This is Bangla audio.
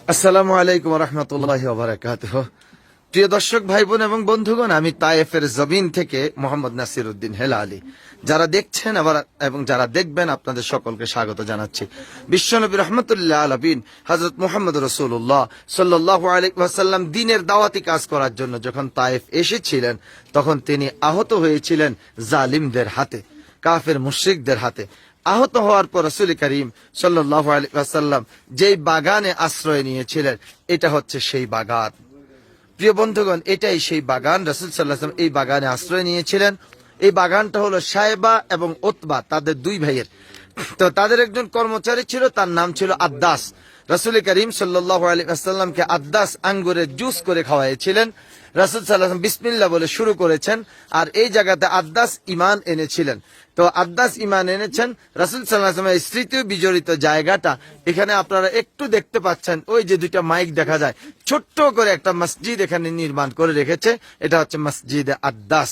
আসসালামু আলাইকুম রহমতুল্লাহ বারাকাতুহ। প্রিয় দর্শক ভাই বোন এবং বন্ধুগণ, আমি তায়েফের জমিন থেকে মোহাম্মদ নাসির উদ্দিন হেলালি। যারা দেখছেন আবার এবং যারা দেখবেন, আপনাদের সকলকে স্বাগত জানাচ্ছি। বিশ্বনবী রহমতুল্লাহ আলামিন হযরত মুহাম্মদ রাসূলুল্লাহ সাল্লাল্লাহু আলাইহি ওয়াসাল্লাম দ্বীনের দাওয়াতি কাজ করার জন্য যখন তায়েফ এসেছিলেন, তখন তিনি আহত হয়েছিলেন জালিমদের হাতে, কাফের মুশরিকদের হাতে। আহত হওয়ার পর রাসূল করিম সাল্লাল্লাহু আলাইহি ওয়াসাল্লাম যেই বাগানে আশ্রয় নিয়েছিলেন, এটা হচ্ছে সেই বাগান। প্রিয় বন্ধুগণ, এটাই সেই বাগান। রাসূল সাল্লাল্লাহু আলাইহি ওয়াসাল্লাম এই বাগানে আশ্রয় নিয়েছিলেন। এই বাগানটা হলো সায়বা এবং উতবা, তাদের দুই ভাইয়ের। তো তাদের একজন কর্মচারী ছিল, তার নাম ছিল আদ্দাস। রাসূল করিম সাল্লাল্লাহু আলাইহি ওয়াসাল্লামকে আদ্দাস আঙ্গুরের জুস করে খাওয়াইছিলেন। রাসূল সাল্লাল্লাহু আলাইহি ওয়াসাল্লাম বিসমিল্লাহ বলে শুরু করেছেন, আর এই জায়গাতে আদ্দাস ঈমান এনেছিলেন। তো আদ্দাস ঈমান এনেছেন। রাসূল সাল্লাল্লাহু আলাইহি ওয়াসাল্লামের স্মৃতিও বিজড়িত জায়গাটা এখানে আপনারা একটু দেখতে পাচ্ছেন। ওই যে দুইটা মাইক দেখা যায়, ছোট্ট করে একটা মসজিদ এখানে নির্মাণ করে রেখেছে, এটা হচ্ছে মসজিদে আদ্দাস।